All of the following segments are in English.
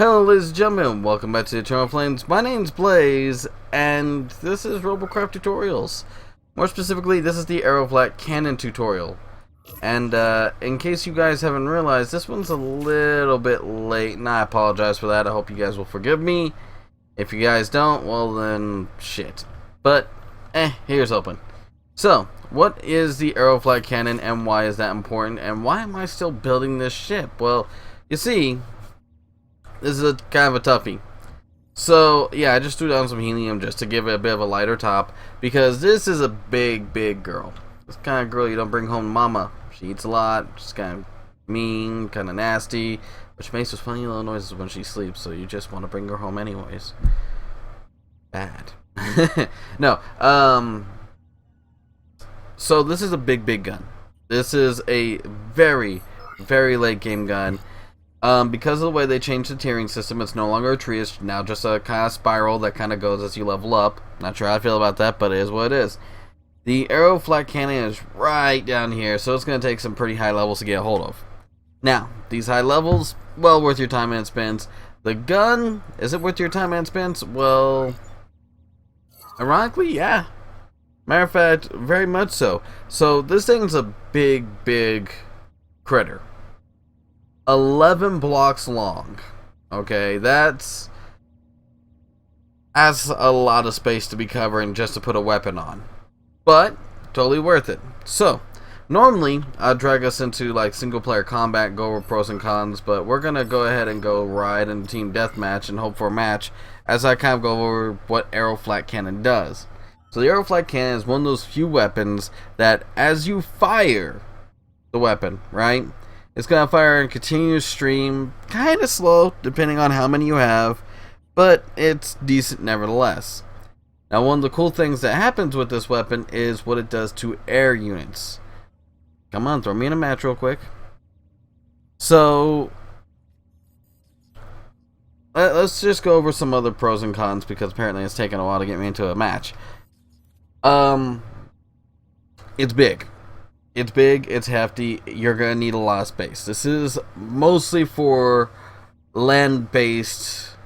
Hello ladies and gentlemen, welcome back to Eternal Flames. My name's Blaze, and this is Robocraft tutorials. More specifically, this is the Aeroflak Cannon tutorial. And in case you guys haven't realized, this one's a little bit late, and I apologize for that. I hope you guys will forgive me. If you guys don't, well then, shit. But, here's hoping. So, what is the Aeroflak Cannon, and why is that important, and why am I still building this ship? Well, you see, this is kind of a toughie. So, yeah, I just threw down some helium just to give it a bit of a lighter top, because this is a big girl. This kind of girl you don't bring home to mama. She eats a lot, she's kind of mean, kind of nasty, but she makes those funny little noises when she sleeps, so you just want to bring her home anyways. Bad. No, so this is a big gun. This is a very late game gun. Because of the way they changed the tiering system, it's no longer a tree, it's now just a kind of spiral that kind of goes as you level up. Not sure how I feel about that, but it is what it is. The Aeroflak Cannon is right down here, so it's going to take some pretty high levels to get a hold of. Now, these high levels, well worth your time and expense. The gun, is it worth your time and expense? Well, ironically, yeah. Matter of fact, very much so. So, this thing's a big critter. 11 blocks long. Okay, that's a lot of space to be covering just to put a weapon on. But, totally worth it. So, normally, I'd drag us into like single player combat, go over pros and cons, but we're gonna go ahead and go right into team deathmatch and hope for a match as I kind of go over what Aeroflak Cannon does. So the Aeroflak Cannon is one of those few weapons that as you fire the weapon, right? It's going to fire in a continuous stream, kind of slow, depending on how many you have, but it's decent nevertheless. Now, one of the cool things that happens with this weapon is what it does to air units. Come on, throw me in a match real quick. So, let's just go over some other pros and cons, because apparently it's taken a while to get me into a match. It's big. It's big, it's hefty, you're going to need a lot of space. This is mostly for land-based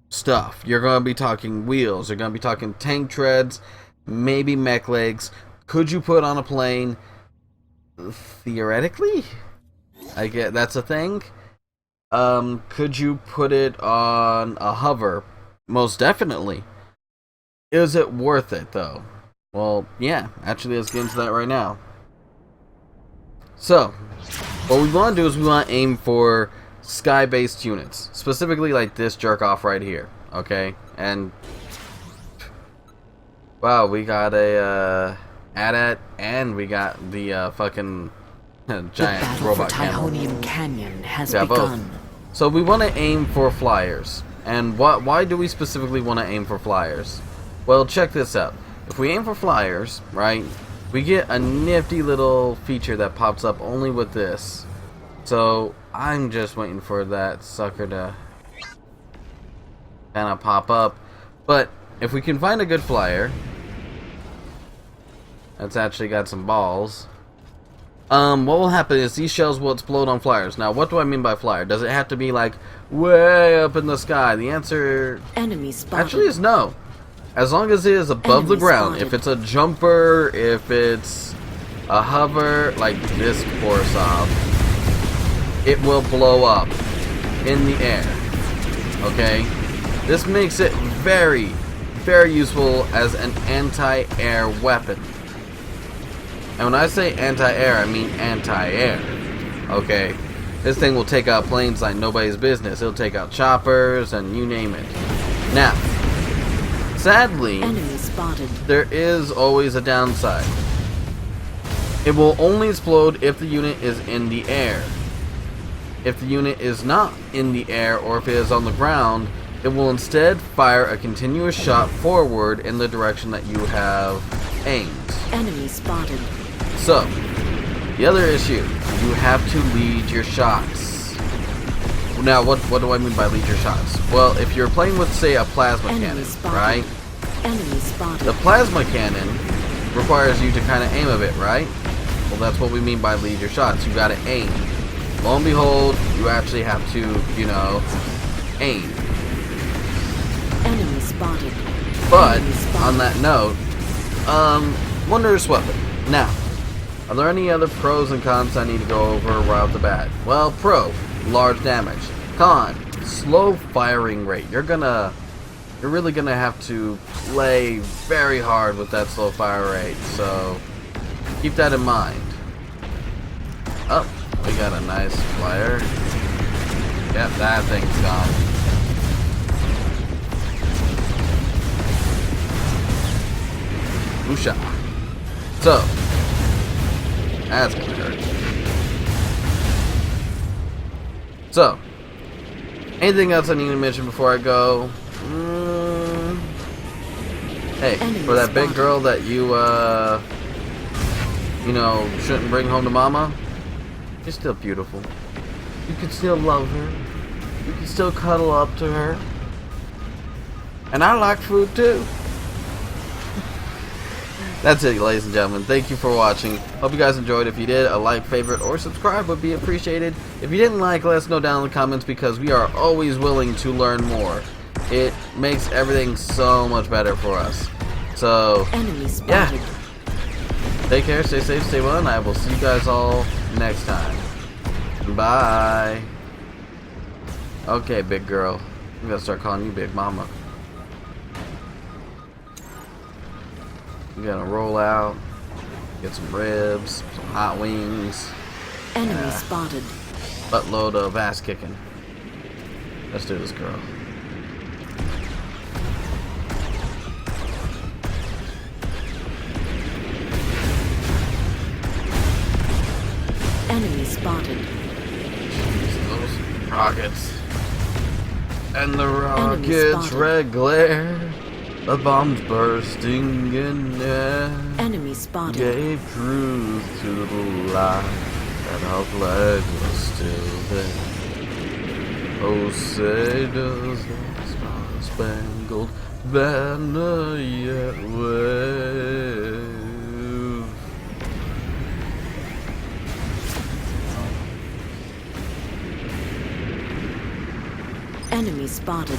stuff. You're going to be talking wheels, you're going to be talking tank treads, maybe mech legs. Could you put on a plane? Theoretically? I get that's a thing. Could you put it on a hover? Most definitely. Is it worth it, though? Well, yeah. Actually, let's get into that right now. So, what we want to do is we want to aim for sky-based units. Specifically like this jerk-off right here. Okay? And, wow, we got a AT-AT, and we got the fucking giant robot cannon. Canyon has begun. Both. So we want to aim for flyers. And why do we specifically want to aim for flyers? Well, check this out. If we aim for flyers, right, we get a nifty little feature that pops up only with this. So, I'm just waiting for that sucker to kind of pop up. But, if we can find a good flyer that's actually got some balls, what will happen is these shells will explode on flyers. Now, what do I mean by flyer? Does it have to be like way up in the sky? The answer actually is no. As long as it is above the ground. If it's a jumper, if it's a hover, like this course off, it will blow up in the air. Okay? This makes it very useful as an anti-air weapon. And when I say anti-air, I mean anti-air. Okay? This thing will take out planes like nobody's business. It'll take out choppers and you name it. Now, sadly, there is always a downside. It will only explode if the unit is in the air. If the unit is not in the air, or if it is on the ground, it will instead fire a continuous shot forward in the direction that you have aimed. Enemy spotted. So, the other issue, you have to lead your shots. Now, what do I mean by lead your shots? Well, if you're playing with, say, a plasma cannon, right? The plasma cannon requires you to kind of aim a bit, right? Well, that's what we mean by lead your shots. You gotta aim. Lo and behold, you actually have to, you know, aim. Enemy spotted. But Enemy spotted. on that note, wondrous weapon. Now, are there any other pros and cons I need to go over right off the bat? Well, pro, large damage. Con, slow firing rate. You're really gonna have to play very hard with that slow fire rate. So keep that in mind. Oh, we got a nice flyer. Yep, that thing's gone. Oosha. So, that's gonna hurt. So, anything else I need to mention before I go? Hey, Enemy for that big spotted. girl that you know, shouldn't bring home to mama, you're still beautiful. You can still love her. You can still cuddle up to her. And I like food too. That's it, ladies and gentlemen. Thank you for watching. Hope you guys enjoyed. If you did, a like, favorite, or subscribe would be appreciated. If you didn't like, let us know down in the comments because we are always willing to learn more. It makes everything so much better for us. So, Enemy yeah. spotted. Take care, stay safe, stay well, and I will see you guys all next time. Bye. Okay, big girl. I'm gonna start calling you Big Mama. We're gonna roll out, get some ribs, some hot wings, Enemy spotted. buttload of ass kicking. Let's do this, girl. Enemy spotted. Jeez, those rockets. And the Enemy rockets' spotted. red glare. The bombs bursting in air. Enemy spotted. Gave truth to the lie that our flag was still there. Oh, say does the star-spangled banner yet wave? Enemy spotted.